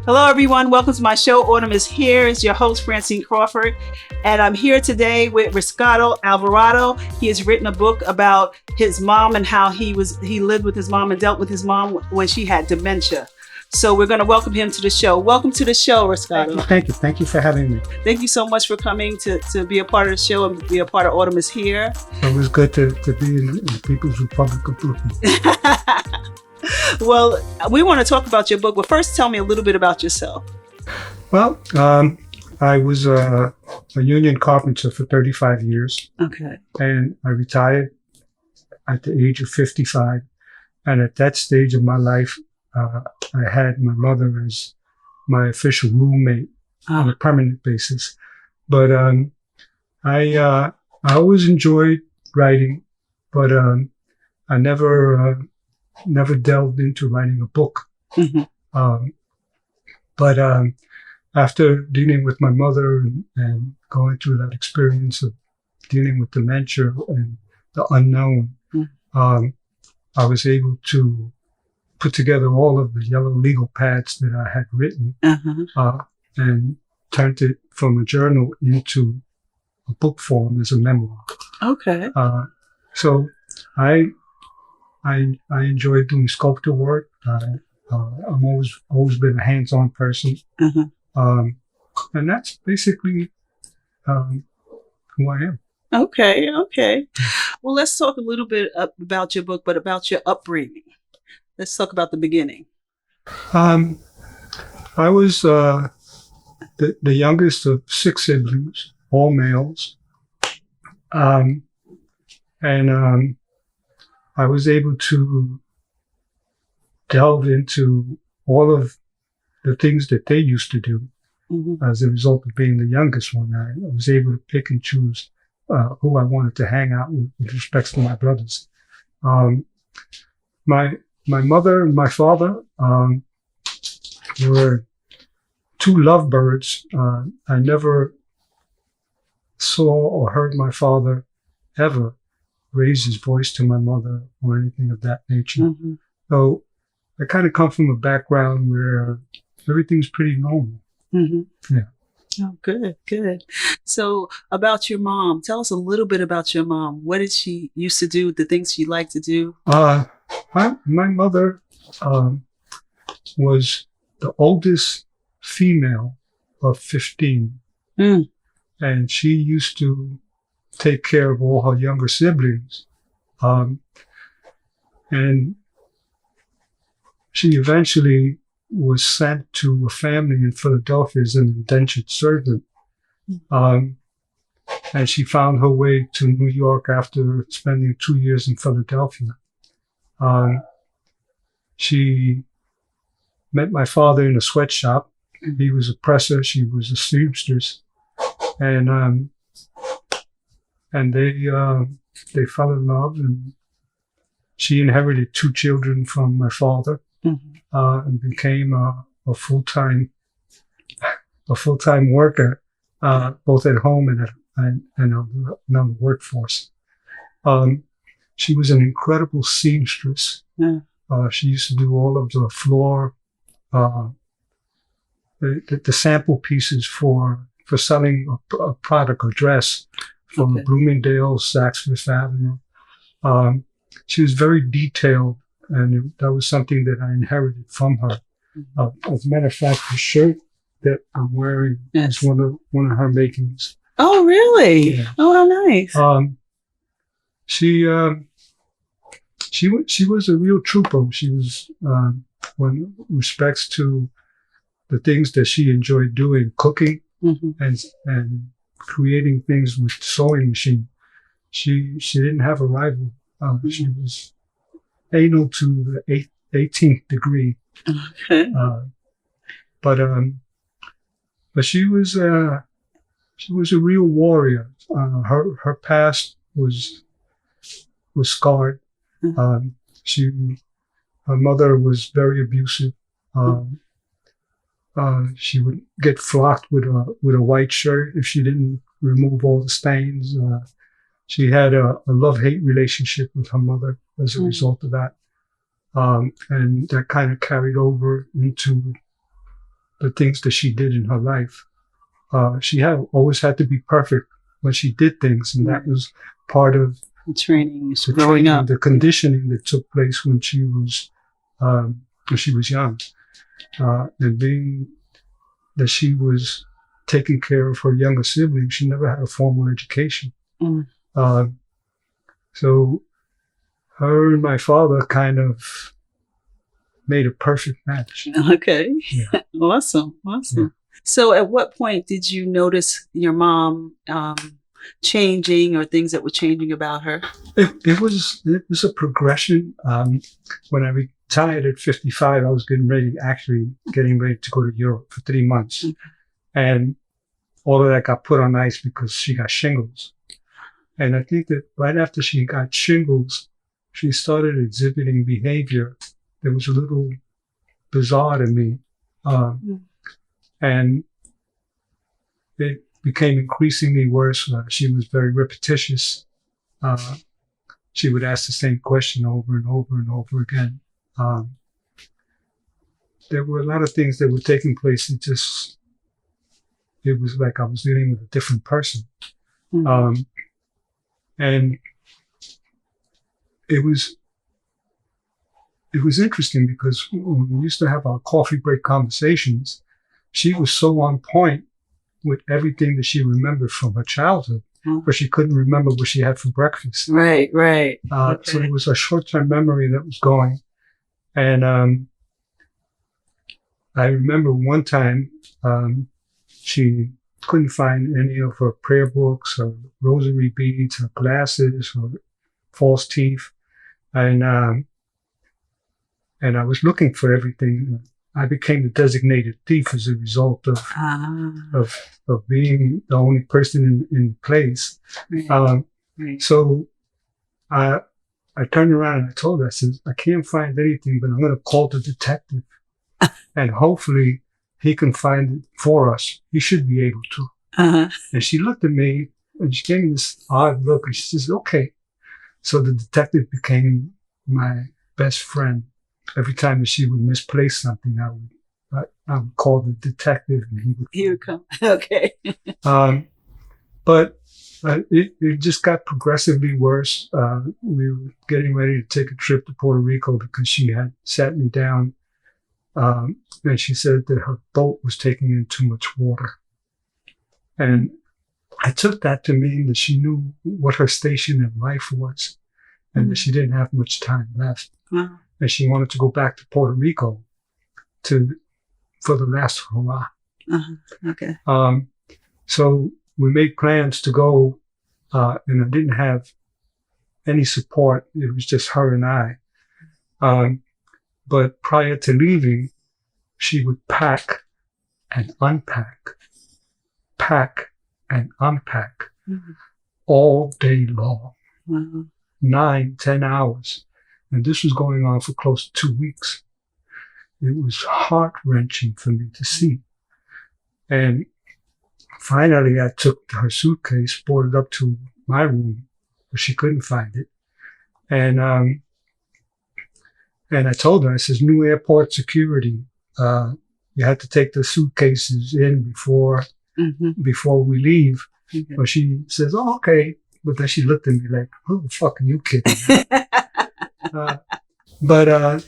Hello, everyone. Welcome to my show. Autumn is here. It's your host, Francine Crawford. And I'm here today with Riscardo Alvarado. He has written a book about his mom and how he lived with his mom and dealt with his mom when she had dementia. So we're going to welcome him to the show. Welcome to the show, Riscardo. Thank you. Thank you for having me. Thank you so much for coming to be a part of the show and be a part of Autumn is Here. It was good to be in the People's Republic of Brooklyn. Well, we want to talk about your book, but first tell me a little bit about yourself. Well, I was a union carpenter for 35 years. Okay. And I retired at the age of 55. And at that stage of my life, I had my mother as my official roommate on a permanent basis. But I always enjoyed writing, but I never delved into writing a book. Mm-hmm. But after dealing with my mother and going through that experience of dealing with dementia and the unknown, mm-hmm. I was able to put together all of the yellow legal pads that I had written, uh-huh. And turned it from a journal into a book form as a memoir. Okay. So I enjoy doing sculpture work. I'm always been a hands-on person, uh-huh. And that's basically who I am. Okay. Well, let's talk a little bit about your book, but about your upbringing. Let's talk about the beginning. I was the youngest of 6 siblings, all males, and I was able to delve into all of the things that they used to do. Mm-hmm. As a result of being the youngest one. I was able to pick and choose who I wanted to hang out with respect to my brothers. My mother and my father were 2 lovebirds. I never saw or heard my father ever raise his voice to my mother or anything of that nature. Mm-hmm. So I kind of come from a background where everything's pretty normal. Mm-hmm. Yeah. Oh, good. So about your mom, tell us a little bit about your mom. What did she used to do? The things she liked to do? My mother was the oldest female of 15. Mm. And she used to take care of all her younger siblings. And she eventually was sent to a family in Philadelphia as an indentured servant. And she found her way to New York after spending 2 years in Philadelphia. She met my father in a sweatshop. He was a presser. She was a seamstress. And they fell in love, and she inherited 2 children from my father, mm-hmm. And became a full-time worker, both at home and on the workforce. She was an incredible seamstress. Yeah. She used to do all of the floor, the sample pieces for selling a product or dress from Bloomingdale's, Saks Fifth Avenue. She was very detailed, and that was something that I inherited from her. As a matter of fact, the shirt that I'm wearing is one of her makings. Oh, really? Yeah. Oh, how nice. She was a real trooper. She was, when respects to the things that she enjoyed doing, cooking, mm-hmm. and creating things with sewing machine. She didn't have a rival. She was anal to the 18th degree. Okay. But she was a real warrior. Her past was scarred. Mm-hmm. Her mother was very abusive. She would get flogged with a white shirt if she didn't remove all the stains. She had a love-hate relationship with her mother as a result of that. And that kind of carried over into the things that she did in her life. She always had to be perfect when she did things, and that was part of Training, growing up, the conditioning that took place when she was young, and being that she was taking care of her younger siblings, she never had a formal education. So her and my father kind of made a perfect match. Okay. Yeah. Awesome. Yeah. So at what point did you notice your mom changing, or things that were changing about her? It was a progression. When I retired at 55, I was getting ready to go to Europe for 3 months. And all of that got put on ice because she got shingles. And I think that right after she got shingles, she started exhibiting behavior that was a little bizarre to me. And it became increasingly worse. She was very repetitious. She would ask the same question over and over and over again. There were a lot of things that were taking place. It was like I was dealing with a different person. And it was interesting because when we used to have our coffee break conversations, she was so on point with everything that she remembered from her childhood, but she couldn't remember what she had for breakfast. Right. So it was a short-term memory that was going. And I remember one time she couldn't find any of her prayer books or rosary beads, her glasses, or false teeth. And I was looking for everything. I became the designated thief as a result of being the only person in place. So I turned around and I told her, I said, I can't find anything, but I'm going to call the detective, and hopefully he can find it for us. He should be able to. And she looked at me and she gave me this odd look, and she says, okay. So the detective became my best friend. Every time that she would misplace something, I would call the detective, and he would come. Okay. But it just got progressively worse. We were getting ready to take a trip to Puerto Rico because she had sat me down, and she said that her boat was taking in too much water. And I took that to mean that she knew what her station in life was, and that she didn't have much time left. And she wanted to go back to Puerto Rico for the last hurrah. Okay. So we made plans to go, and I didn't have any support. It was just her and I. But prior to leaving, she would pack and unpack, all day long, 9-10 hours. And this was going on for close to 2 weeks. It was heart-wrenching for me to see. And finally, I took her suitcase, brought it up to my room, where she couldn't find it. And I told her, I says, new airport security. You have to take the suitcases in before we leave. But she says, oh, okay. But then she looked at me like, who the fuck are you kidding? But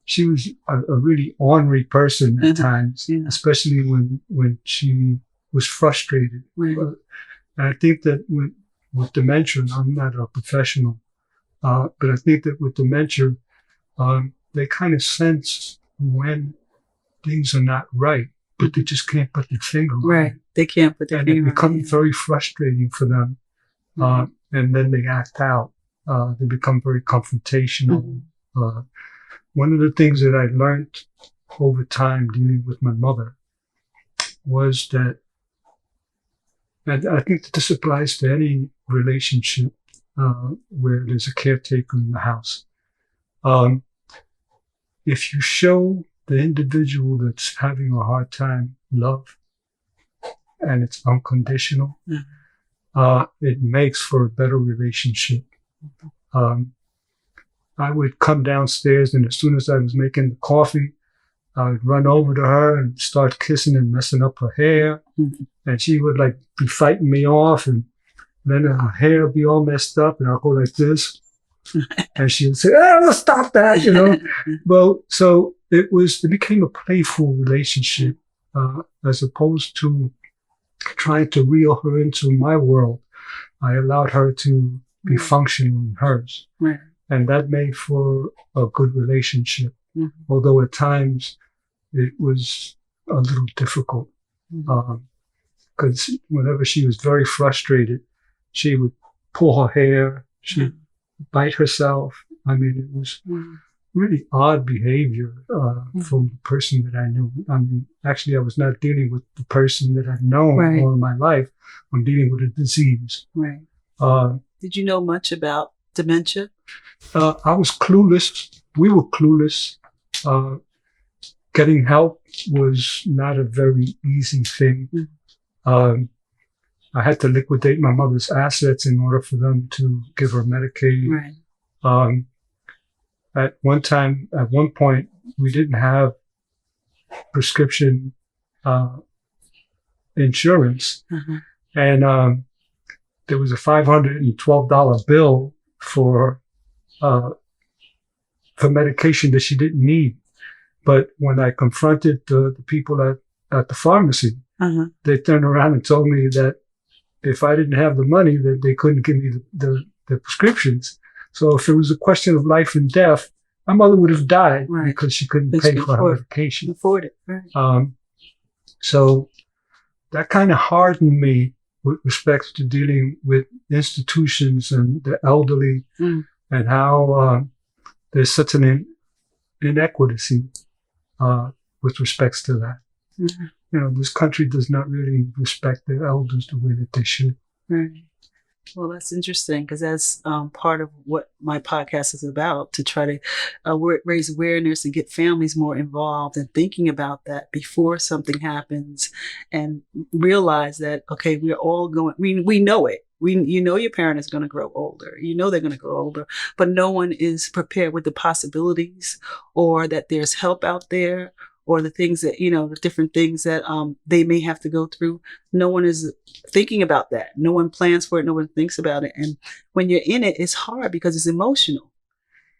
she was a really ornery person at times, especially when she was frustrated. And I think that with dementia, I'm not a professional, but I think that with dementia, they kind of sense when things are not right, but they just can't put their finger on it. Right. They can't put their finger on it. And it becomes very frustrating for them. And then they act out. They become very confrontational. One of the things that I learned over time dealing with my mother was that, and I think that this applies to any relationship where there's a caretaker in the house. If you show the individual that's having a hard time love, and it's unconditional, it makes for a better relationship. I would come downstairs, and as soon as I was making the coffee, I would run over to her and start kissing and messing up her hair. Mhm. And she would like be fighting me off, and then her hair would be all messed up, and I'll go like this. And she would say, "Oh, stop that," you know. Well, so it became a playful relationship, as opposed to trying to reel her into my world. I allowed her to be functioning in hers. Right. And that made for a good relationship. Mhm. Although at times it was a little difficult. Because whenever she was very frustrated, she would pull her hair, she'd bite herself. I mean, it was really odd behavior from the person that I knew. I mean, actually, I was not dealing with the person that I've known Right. all my life. I'm dealing with a disease. Right. Uh, Did you know much about dementia? I was clueless. We were clueless. Getting help was not a very easy thing. I had to liquidate my mother's assets in order for them to give her Medicaid. Right. At one point, we didn't have prescription insurance. And there was a $512 bill for medication that she didn't need. But when I confronted the people at the pharmacy, they turned around and told me that if I didn't have the money, that they couldn't give me the prescriptions. So if it was a question of life and death, my mother would have died because she couldn't pay for her medication. Afford it. Right. So that kind of hardened me with respect to dealing with institutions and the elderly, and how there's such an inequity with respects to that. You know, this country does not really respect the elders the way that they should. Right. Well, that's interesting, because that's part of what my podcast is about, to try to raise awareness and get families more involved and thinking about that before something happens, and realize that, okay, we're all going, we know it. You know your parent is going to grow older. You know they're going to grow older, but no one is prepared with the possibilities, or that there's help out there, or the things that, the different things that they may have to go through. No one is thinking about that. No one plans for it. No one thinks about it. And when you're in it, it's hard because it's emotional.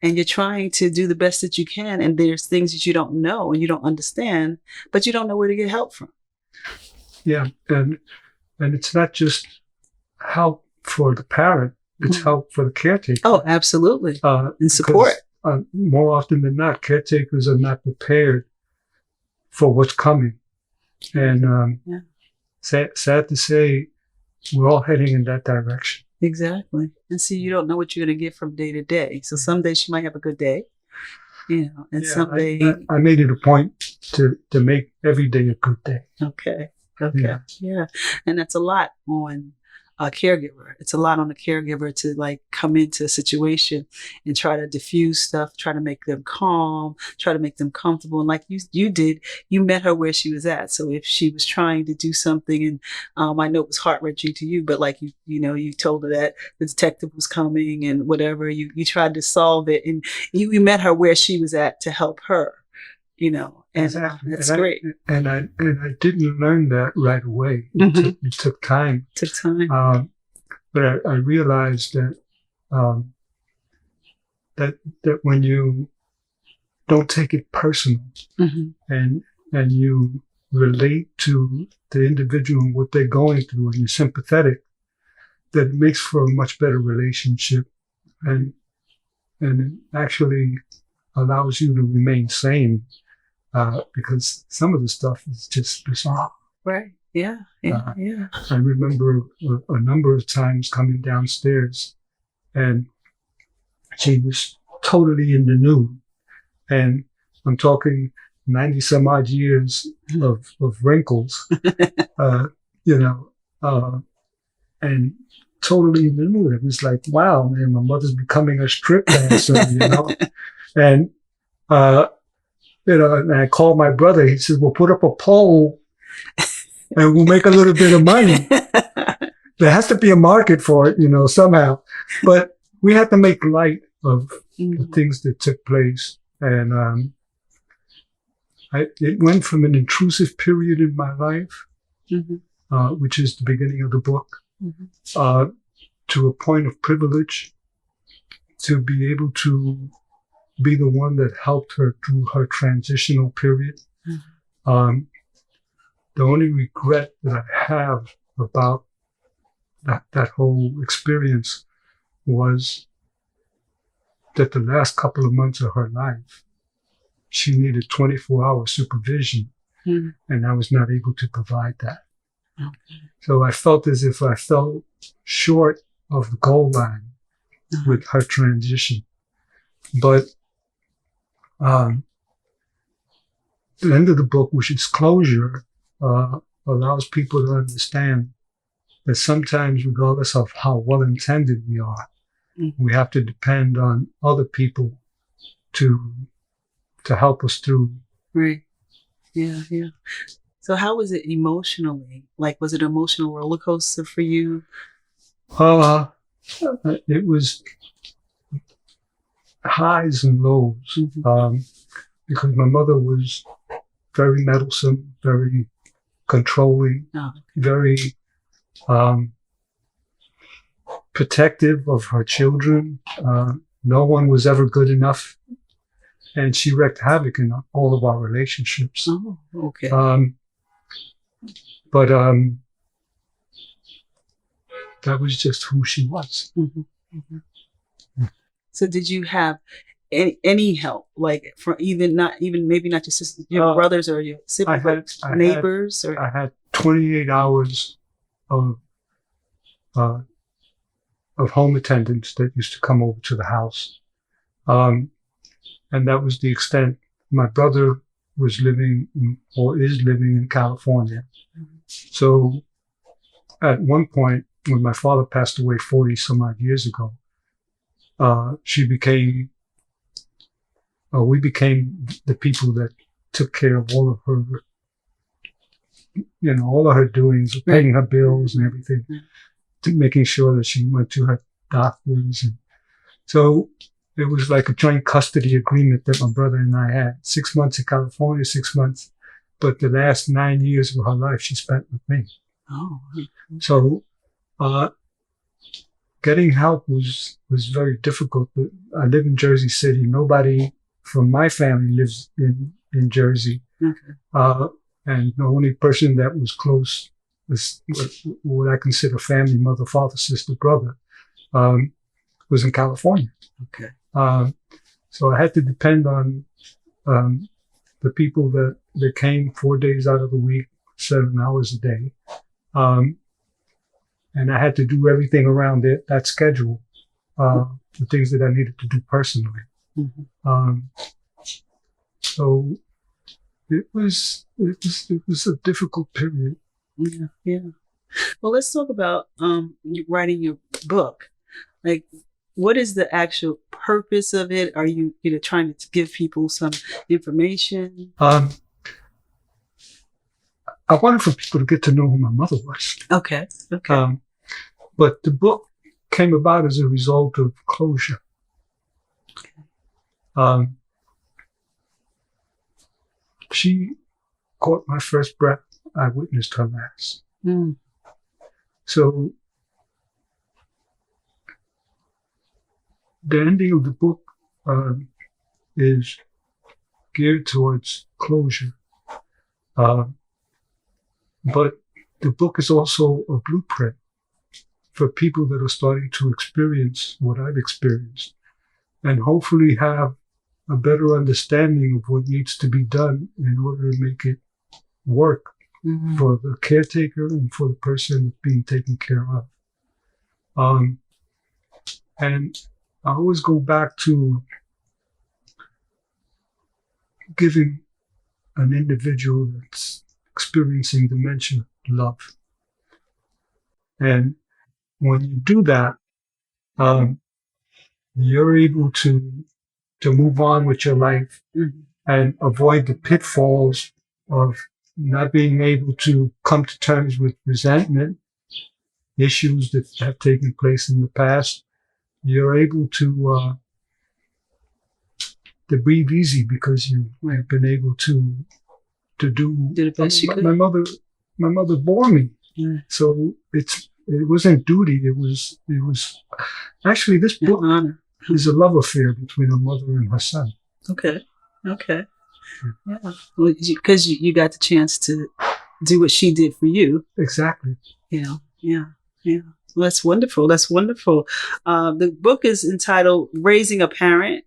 And you're trying to do the best that you can. And there's things that you don't know and you don't understand, but you don't know where to get help from. Yeah. And it's not just help for the parent. It's help for the caretaker. Oh, absolutely. And support. More often than not, caretakers are not prepared for what's coming. And sad to say, we're all heading in that direction. Exactly. And see, you don't know what you're going to get from day to day. So some days she might have a good day, and some day... I made it a point to make every day a good day. Okay. Yeah. And that's a lot on a caregiver. It's a lot on a caregiver to come into a situation and try to diffuse stuff, try to make them calm, try to make them comfortable. And like you did, you met her where she was at. So if she was trying to do something, and I know it was heart-wrenching to you, but you told her that the detective was coming and whatever, you tried to solve it, and you met her where she was at to help her. And exactly. That's great. And I didn't learn that right away. It took time. But I realized that that when you don't take it personal, and you relate to the individual and what they're going through, and you're sympathetic, that it makes for a much better relationship, and it actually allows you to remain sane. Because some of the stuff is just bizarre. Right. Yeah. I remember a number of times coming downstairs, and she was totally in the nude. And I'm talking 90 some odd years of wrinkles, and totally in the nude. It was like, wow, man, my mother's becoming a strip dancer, And, and I called my brother. He said, "We'll put up a pole and we'll make a little bit of money." There has to be a market for it, somehow. But we had to make light of the things that took place. And it went from an intrusive period in my life, Mm-hmm. which is the beginning of the book, Mm-hmm. to a point of privilege, to be able to be the one that helped her through her transitional period. Mm-hmm. The only regret that I have about that whole experience was that the last couple of months of her life, she needed 24-hour supervision, and I was not able to provide that. Okay. So I felt as if I fell short of the goal line with her transition. But the end of the book, which is closure, allows people to understand that sometimes, regardless of how well-intended we are, we have to depend on other people to help us through. Right. Yeah. Yeah. So how was it emotionally? Like, was it an emotional roller coaster for you? It was highs and lows, because my mother was very meddlesome, very controlling, very protective of her children. No one was ever good enough, and she wreaked havoc in all of our relationships. Oh, okay. But that was just who she was. So did you have any help, like from maybe not your sisters, your brothers or your siblings, neighbors? I had 28 hours of home attendants that used to come over to the house, and that was the extent. My brother was living or is living in California. So at one point, when my father passed away 40 some odd years ago, we became the people that took care of all of her, all of her doings, paying her bills and everything, making sure that she went to her doctors. And so it was like a joint custody agreement that my brother and I had. 6 months in California, 6 months, but the last 9 years of her life she spent with me. Oh. So getting help was very difficult. I live in Jersey City. Nobody from my family lives in Jersey. And the only person that was close was what I consider family, mother, father, sister, brother, was in California. Okay. So I had to depend on the people that came 4 days out of the week, 7 hours a day. And I had to do everything around that schedule, the things that I needed to do personally. So it was a difficult period. Yeah. Well, let's talk about writing your book. Like, what is the actual purpose of it? Are you trying to give people some information? I wanted for people to get to know who my mother was. Okay. But the book came about as a result of closure. She caught my first breath. I witnessed her last. So the ending of the book is geared towards closure. But the book is also a blueprint for people that are starting to experience what I've experienced, and hopefully have a better understanding of what needs to be done in order to make it work for the caretaker and for the person that's being taken care of. And I always go back to giving an individual that's experiencing dementia love. And when you do that, you're able to move on with your life and avoid the pitfalls of not being able to come to terms with resentment, issues that have taken place in the past. You're able to breathe easy because you have been able to to do. Do the best you could. My mother bore me, so it wasn't duty. It was actually this book honor. is a love affair between a mother and her son. Okay. Yeah, because you got the chance to do what she did for you. Exactly. Yeah. Well, that's wonderful. The book is entitled "Raising a Parent"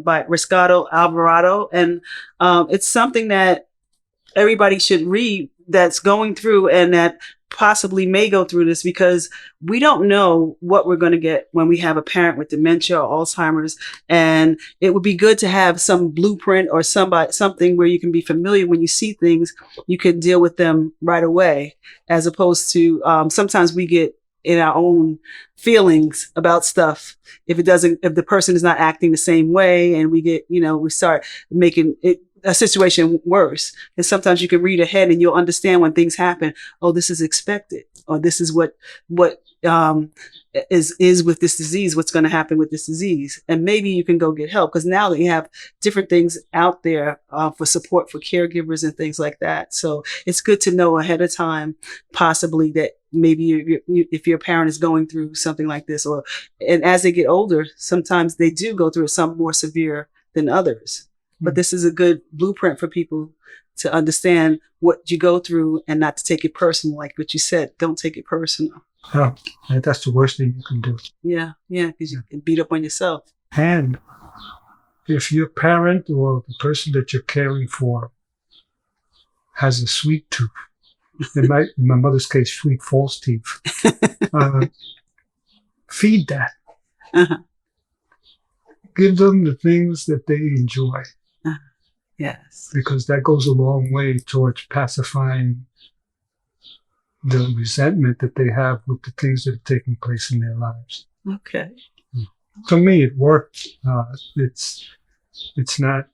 by Riscardo Alvarado, and it's something that everybody should read that's going through and that possibly may go through this, because we don't know what we're going to get when we have a parent with dementia or Alzheimer's. And it would be good to have some blueprint or something where you can be familiar when you see things, you can deal with them right away, as opposed to sometimes we get in our own feelings about stuff if the person is not acting the same way, and we start making it a situation worse. And sometimes you can read ahead and you'll understand when things happen. Oh, this is expected, or this is what is with this disease. What's going to happen with this disease? And maybe you can go get help, because now they have different things out there for support for caregivers and things like that. So it's good to know ahead of time, possibly, that maybe if your parent is going through something like this, and as they get older, sometimes they do go through some more severe than others. But this is a good blueprint for people to understand what you go through and not to take it personal. Like what you said, don't take it personal. Yeah, that's the worst thing you can do. Yeah, because you can beat up on yourself. And if your parent or the person that you're caring for has a sweet tooth, in my mother's case, sweet false teeth, feed that. Uh-huh. Give them the things that they enjoy. Yes. Because that goes a long way towards pacifying the resentment that they have with the things that are taking place in their lives. Okay. For me, it worked. It's not,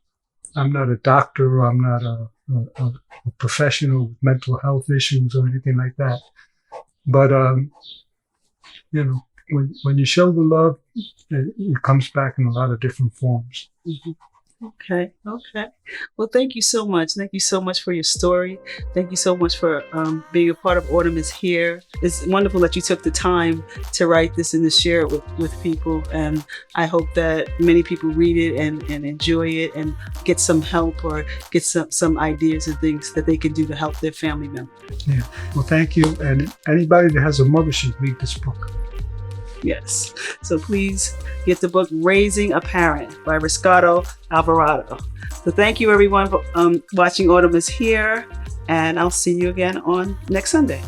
I'm not a doctor, I'm not a professional with mental health issues or anything like that. But, when you show the love, it comes back in a lot of different forms. Mm-hmm. Okay. Well, thank you so much. Thank you so much for your story. Thank you so much for being a part of Autumn is Here. It's wonderful that you took the time to write this and to share it with people. And I hope that many people read it and enjoy it and get some help or get some ideas and things that they can do to help their family members. Yeah. Well, thank you. And anybody that has a mother should read this book. Yes. So please get the book Raising a Parent by Riscardo Alvarado. So thank you everyone for watching Autumn is Here, and I'll see you again on next Sunday.